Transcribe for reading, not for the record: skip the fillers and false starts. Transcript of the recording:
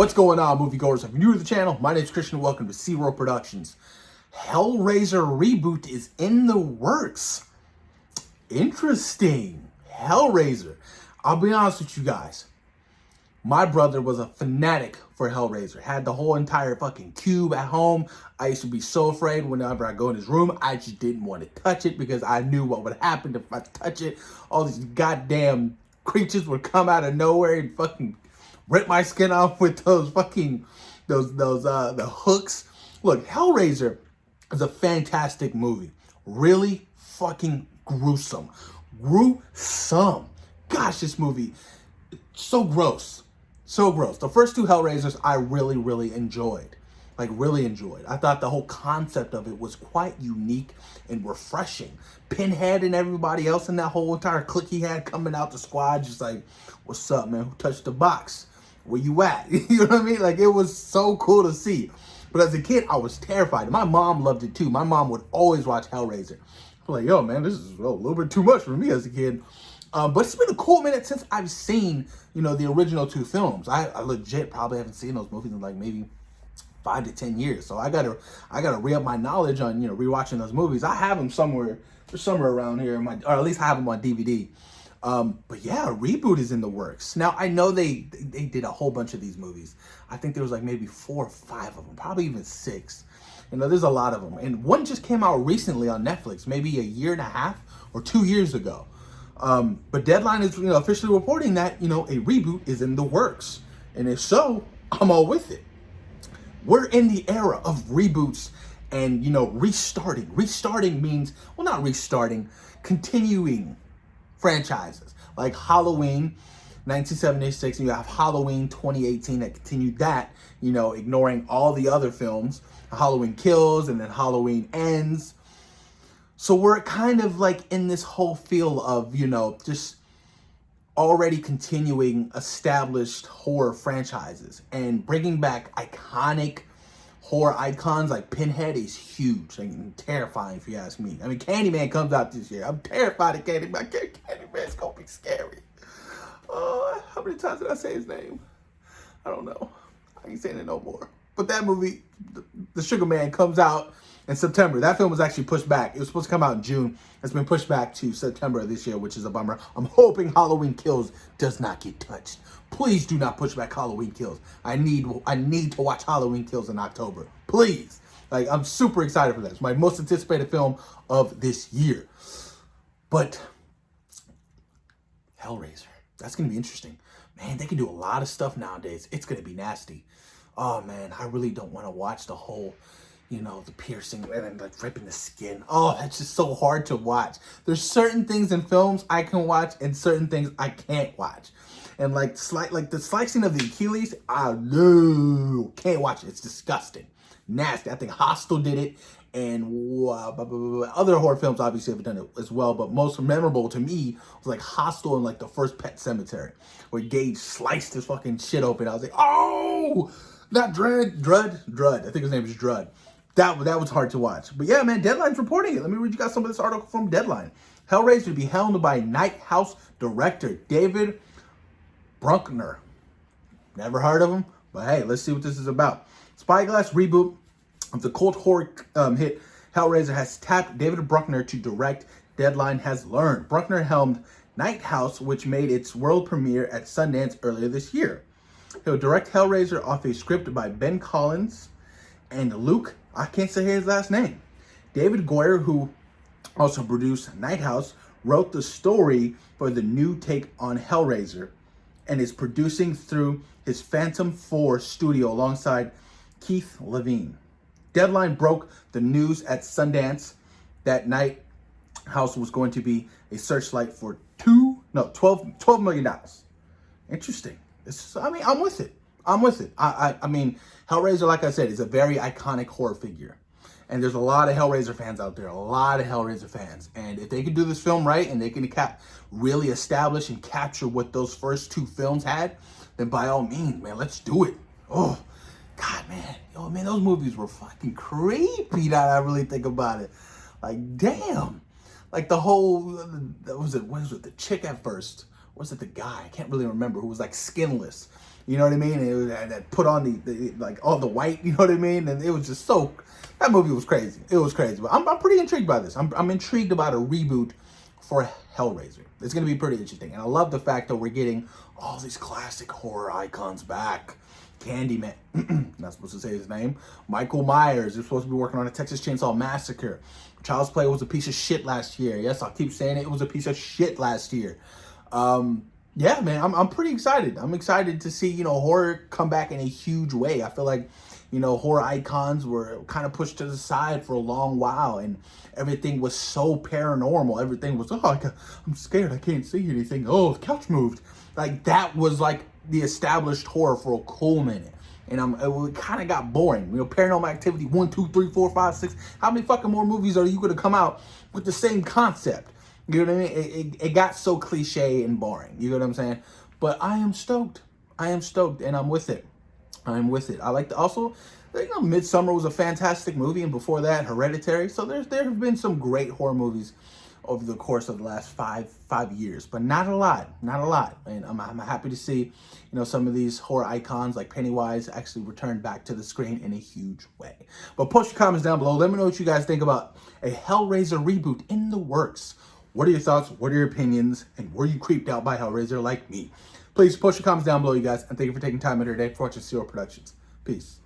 What's going on, moviegoers? If you're new to the channel, my name's Christian. Welcome to SeaWorld Productions. Hellraiser Reboot is in the works. Interesting. Hellraiser. I'll be honest with you guys. My brother was a fanatic for Hellraiser. Had the whole entire fucking cube at home. I used to be so afraid whenever I go in his room. I just didn't want to touch it because I knew what would happen if I touch it. All these goddamn creatures would come out of nowhere and fucking rip my skin off with those fucking the hooks. Look, Hellraiser is a fantastic movie. Really fucking gruesome. Gosh, this movie, so gross. So gross. The first two Hellraisers I really enjoyed. Like, really enjoyed. I thought the whole concept of it was quite unique and refreshing. Pinhead and everybody else in that whole entire clique he had coming out the squad, just like, what's up, man? Who touched the box? Where you at? You know what I mean? Like, it was so cool to see. But as a kid, I was terrified. My mom loved it too. My mom would always watch Hellraiser. I'm like, yo, man, this is a little bit too much for me as a kid. But it's been a cool minute since I've seen, you know, the original two films. I legit probably haven't seen those movies in like maybe 5 to 10 years. So I gotta re-up my knowledge on, you know, rewatching those movies. I have them somewhere around here, or at least I have them on DVD. But yeah, a reboot is in the works. Now, I know they did a whole bunch of these movies. I think there was like maybe 4 or 5 of them, probably even 6. You know, there's a lot of them. And one just came out recently on Netflix, maybe a year and a half or 2 years ago. But Deadline is, you know, officially reporting that, you know, a reboot is in the works. And if so, I'm all with it. We're in the era of reboots and, you know, restarting. Restarting means, well, not restarting, continuing franchises. Like Halloween 1976, and you have Halloween 2018 that continued that, you know, ignoring all the other films. Halloween Kills and then Halloween Ends. So we're kind of like in this whole feel of, you know, just already continuing established horror franchises and bringing back iconic horror icons. Like Pinhead is huge and terrifying, if you ask me. I mean, Candyman comes out this year. I'm terrified of Candyman. Candyman's gonna be scary. How many times did I say his name? I don't know. I ain't saying it no more. But that movie, The Sugar Man, comes out in September. That film was actually pushed back. It was supposed to come out in June. It's been pushed back to September of this year, which is a bummer. I'm hoping Halloween Kills does not get touched. Please do not push back Halloween Kills. I need to watch Halloween Kills in October. Please. Like, I'm super excited for that. It's my most anticipated film of this year. But Hellraiser, that's going to be interesting. Man, they can do a lot of stuff nowadays. It's going to be nasty. Oh, man, I really don't want to watch the whole, you know, the piercing and then like ripping the skin. Oh, that's just so hard to watch. There's certain things in films I can watch and certain things I can't watch. And like the slicing of the Achilles, no, can't watch it. It's disgusting. Nasty. I think Hostel did it, and other horror films obviously have done it as well, but most memorable to me was like Hostel and like the first Pet Cemetery, where Gage sliced his fucking shit open. I was like, oh, not Drud. I think his name is Drud. That was hard to watch. But yeah, man, Deadline's reporting it. Let me read you guys some of this article from Deadline. Hellraiser to be helmed by Night House director David Bruckner. Never heard of him, but hey, let's see what this is about. Spyglass reboot of the cult horror hit Hellraiser has tapped David Bruckner to direct, Deadline has learned. Bruckner helmed Night House, which made its world premiere at Sundance earlier this year. He'll direct Hellraiser off a script by Ben Collins and Luke, I can't say his last name. David Goyer, who also produced Night House, wrote the story for the new take on Hellraiser and is producing through his Phantom 4 studio alongside Keith Levine. Deadline broke the news at Sundance that Night House was going to be a searchlight for $12 million. Interesting. I'm with it. I mean, Hellraiser, like I said, is a very iconic horror figure. And there's a lot of Hellraiser fans out there, And if they can do this film right and they can really establish and capture what those first 2 films had, then by all means, man, let's do it. Oh, God, man. Yo, man, those movies were fucking creepy now that I really think about it. Like, damn. Like the whole, what was it, the chick at first was it the guy? I can't really remember, who was like skinless. You know what I mean? And it was, that put on the like all the white. You know what I mean? And it was just so. That movie was crazy. It was crazy. But I'm pretty intrigued by this. I'm intrigued about a reboot for Hellraiser. It's going to be pretty interesting. And I love the fact that we're getting all these classic horror icons back. Candyman, not supposed to say his name. Michael Myers is supposed to be working on a Texas Chainsaw Massacre. Child's Play was a piece of shit last year. Yes, I'll keep saying it. It was a piece of shit last year. Yeah, man, I'm pretty excited. I'm excited to see, you know, horror come back in a huge way. I feel like, you know, horror icons were kind of pushed to the side for a long while, and everything was so paranormal. Everything was, I'm scared. I can't see anything. Oh, the couch moved. Like, that was like the established horror for a cool minute. And it kind of got boring. You know, Paranormal Activity 1, 2, 3, 4, 5, 6. How many fucking more movies are you going to come out with the same concept? You know what I mean? It got so cliche and boring. You know what I'm saying? But I am stoked. I am stoked, and I'm with it. I'm with it. I like the also, you know, Midsummer was a fantastic movie, and before that, Hereditary. So there have been some great horror movies over the course of the last five years, but not a lot. And I'm happy to see, you know, some of these horror icons like Pennywise actually return back to the screen in a huge way. But post your comments down below. Let me know what you guys think about a Hellraiser reboot in the works. What are your thoughts? What are your opinions? And were you creeped out by Hellraiser like me? Please post your comments down below, you guys. And thank you for taking time out of your day for watching Zero Productions. Peace.